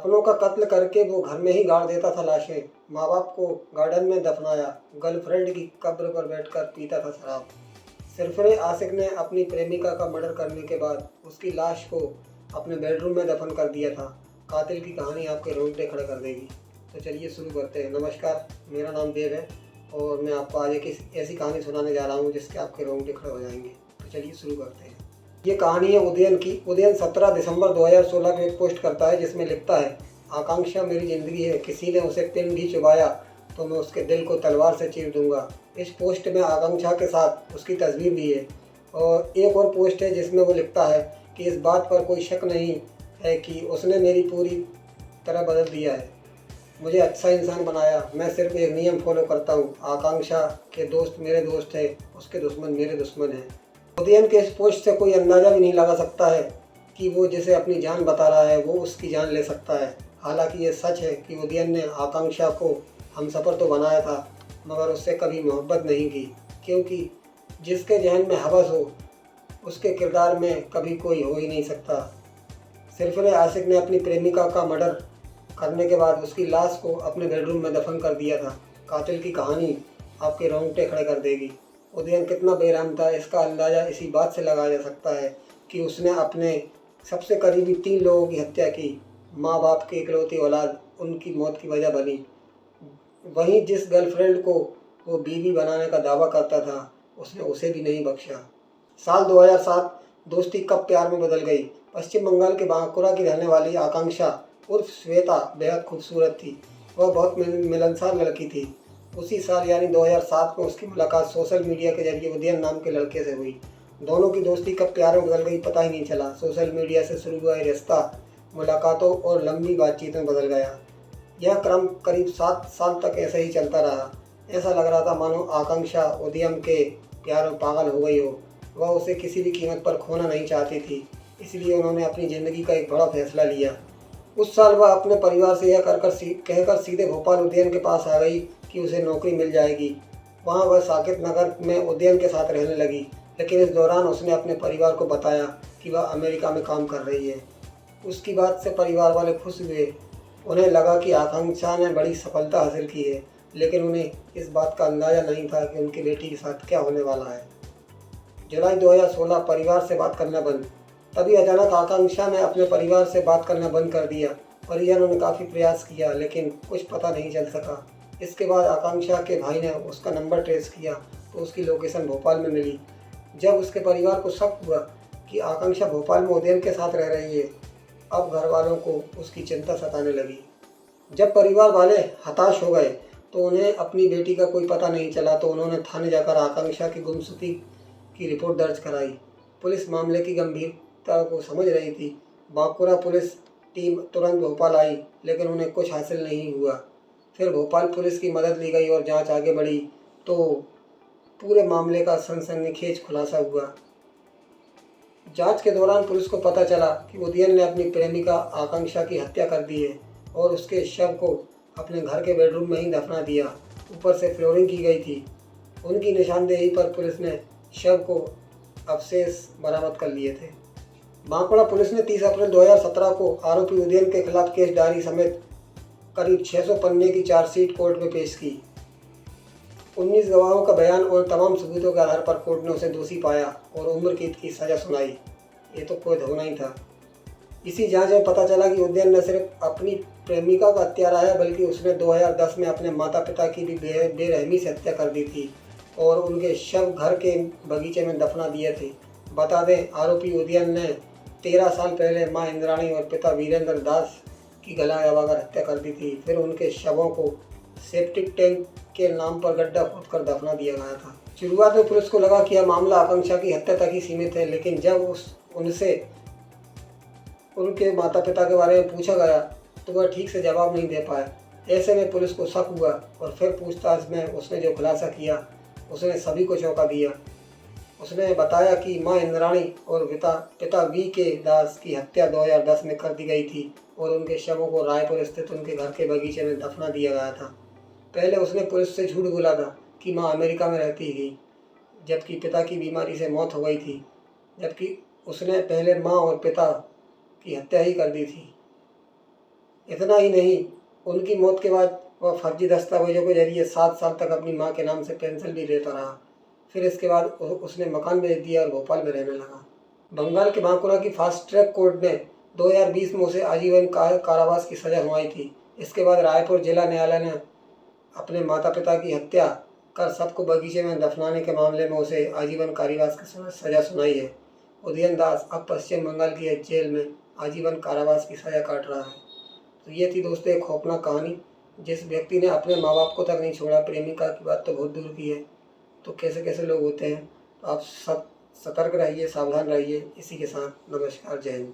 अपनों का कत्ल करके वो घर में ही गाड़ देता था लाशें। माँ बाप को गार्डन में दफनाया। गर्लफ्रेंड की कब्र पर बैठकर पीता था शराब। सरफरे आशिक ने अपनी प्रेमिका का मर्डर करने के बाद उसकी लाश को अपने बेडरूम में दफन कर दिया था। कातिल की कहानी आपके रोंगटे खड़े कर देगी। तो चलिए शुरू करते हैं। नमस्कार, मेरा नाम देव है और मैं आपको आज एक ऐसी कहानी सुनाने जा रहा हूँ जिसके आपके रोंगटे खड़े हो जाएंगे। तो चलिए शुरू करते हैं। ये कहानी है उदयन की। उदयन 17 दिसंबर 2016 को एक पोस्ट करता है जिसमें लिखता है, आकांक्षा मेरी ज़िंदगी है, किसी ने उसे पिन भी चुभाया तो मैं उसके दिल को तलवार से चीर दूंगा। इस पोस्ट में आकांक्षा के साथ उसकी तस्वीर भी है और एक और पोस्ट है जिसमें वो लिखता है कि इस बात पर कोई शक नहीं है कि उसने मेरी पूरी तरह बदल दिया है, मुझे अच्छा इंसान बनाया। मैं सिर्फ एक नियम फॉलो करता हूँ, आकांक्षा के दोस्त मेरे दोस्त हैं, उसके दुश्मन मेरे दुश्मन हैं। उदयन के इस पोस्ट से कोई अंदाज़ा भी नहीं लगा सकता है कि वो जिसे अपनी जान बता रहा है वो उसकी जान ले सकता है। हालांकि ये सच है कि उदयन ने आकांक्षा को हमसफ़र तो बनाया था मगर उससे कभी मोहब्बत नहीं की, क्योंकि जिसके जहन में हवस हो उसके किरदार में कभी कोई हो ही नहीं सकता। सिरफिरे आशिक ने अपनी प्रेमिका का मर्डर करने के बाद उसकी लाश को अपने बेडरूम में दफन कर दिया था। कातिल की कहानी आपके रोंगटे खड़े कर देगी। उदयन कितना बेरहम था इसका अंदाज़ा इसी बात से लगाया जा सकता है कि उसने अपने सबसे करीबी 3 लोगों की हत्या की। माँ बाप की इकलौती औलाद उनकी मौत की वजह बनी। वहीं जिस गर्लफ्रेंड को वो बीवी बनाने का दावा करता था उसने उसे भी नहीं बख्शा। साल 2007, दोस्ती कब प्यार में बदल गई। पश्चिम बंगाल के बांकुरा की रहने वाली आकांक्षा उर्फ श्वेता बेहद खूबसूरत थी। वह बहुत मिलनसार लड़की थी। उसी साल यानी 2007 में उसकी मुलाकात सोशल मीडिया के जरिए उदयन नाम के लड़के से हुई। दोनों की दोस्ती कब प्यार में बदल गई पता ही नहीं चला। सोशल मीडिया से शुरू हुआ ये रिश्ता मुलाकातों और लंबी बातचीत में बदल गया। यह क्रम करीब 7 साल तक ऐसे ही चलता रहा। ऐसा लग रहा था मानो आकांक्षा उदयन के प्यार में पागल हो गई हो। वह उसे किसी भी कीमत पर खोना नहीं चाहती थी, इसलिए उन्होंने अपनी ज़िंदगी का एक बड़ा फैसला लिया। उस साल वह अपने परिवार से यह कहकर सीधे भोपाल उदयन के पास आ गई कि उसे नौकरी मिल जाएगी। वहाँ वह साकेत नगर में उदयन के साथ रहने लगी, लेकिन इस दौरान उसने अपने परिवार को बताया कि वह अमेरिका में काम कर रही है। उसकी बात से परिवार वाले खुश हुए। उन्हें लगा कि आकांक्षा ने बड़ी सफलता हासिल की है, लेकिन उन्हें इस बात का अंदाज़ा नहीं था कि उनकी बेटी के साथ क्या होने वाला है। जुलाई 2016, परिवार से बात करना बंद। तभी अचानक आकांक्षा ने अपने परिवार से बात करना बंद कर दिया। परिजनों ने काफ़ी प्रयास किया लेकिन कुछ पता नहीं चल सका। इसके बाद आकांक्षा के भाई ने उसका नंबर ट्रेस किया तो उसकी लोकेशन भोपाल में मिली। जब उसके परिवार को शक हुआ कि आकांक्षा भोपाल में उदयन के साथ रह रही है, अब घर वालों को उसकी चिंता सताने लगी। जब परिवार वाले हताश हो गए तो उन्हें अपनी बेटी का कोई पता नहीं चला, तो उन्होंने थाने जाकर आकांक्षा की गुमशुदगी की रिपोर्ट दर्ज कराई। पुलिस मामले की गंभीरता को समझ रही थी। बांकुरा पुलिस टीम तुरंत भोपाल आई लेकिन उन्हें कुछ हासिल नहीं हुआ। फिर भोपाल पुलिस की मदद ली गई और जांच आगे बढ़ी तो पूरे मामले का सनसनीखेज खुलासा हुआ। जांच के दौरान पुलिस को पता चला कि उदयन ने अपनी प्रेमिका आकांक्षा की हत्या कर दी है और उसके शव को अपने घर के बेडरूम में ही दफना दिया। ऊपर से फ्लोरिंग की गई थी। उनकी निशानदेही पर पुलिस ने शव को अवशेष बरामद कर लिए थे। बांकुड़ा पुलिस ने 30 अप्रैल 2017 को आरोपी उदयन के खिलाफ केस डायरी समेत करीब 600 पन्ने की चार्जशीट कोर्ट में पेश की। 19 गवाहों का बयान और तमाम सबूतों के आधार पर कोर्ट ने उसे दोषी पाया और उम्र कैद की सज़ा सुनाई। ये तो कोई होना ही था। इसी जांच में पता चला कि उदयन न सिर्फ अपनी प्रेमिका का हत्यारा है बल्कि उसने 2010 में अपने माता पिता की भी बेरहमी से हत्या कर दी थी और उनके शव घर के बगीचे में दफना दिए थे। बता दें, आरोपी उदयन ने 13 साल पहले मां इंद्राणी और पिता वीरेंद्र दास की गला दबाकर हत्या कर दी थी। फिर उनके शवों को सेप्टिक टैंक के नाम पर गड्ढा खोदकर दफना दिया गया था। शुरुआत में पुलिस को लगा कि यह मामला आकांक्षा की हत्या तक ही सीमित है, लेकिन जब उनसे उनके माता पिता के बारे में पूछा गया तो वह ठीक से जवाब नहीं दे पाए। ऐसे में पुलिस को शक हुआ और फिर पूछताछ में उसने जो खुलासा किया उसने सभी को चौंका दिया। उसने बताया कि मां इंद्राणी और पिता वी के दास की हत्या 2010 में कर दी गई थी और उनके शवों को रायपुर स्थित उनके घर के बगीचे में दफना दिया गया था। पहले उसने पुलिस से झूठ बोला था कि मां अमेरिका में रहती थी जबकि पिता की बीमारी से मौत हो गई थी, जबकि उसने पहले मां और पिता की हत्या ही कर दी थी। इतना ही नहीं, उनकी मौत के बाद वह फर्जी दस्तावेजों के जरिए 7 साल तक अपनी मां के नाम से पेंशन भी लेता रहा। फिर इसके बाद उसने मकान बेच दिया और भोपाल में रहने लगा। बंगाल के बांकुरा की फास्ट ट्रैक कोर्ट ने 2020 में उसे आजीवन कारावास की सजा सुनाई थी। इसके बाद रायपुर जिला न्यायालय ने अपने माता पिता की हत्या कर सबको बगीचे में दफनाने के मामले में उसे आजीवन कारावास की सजा सुनाई है। उदयन दास अब पश्चिम बंगाल की एक जेल में आजीवन कारावास की सजा काट रहा है। तो ये थी दोस्तों एक खौफनाक कहानी, जिस व्यक्ति ने अपने माँ बाप को तक नहीं छोड़ा, प्रेमिका की बात तो बहुत दूर की है। तो कैसे कैसे लोग होते हैं। तो आप सब सतर्क रहिए, सावधान रहिए। इसी के साथ नमस्कार, जय हिंद।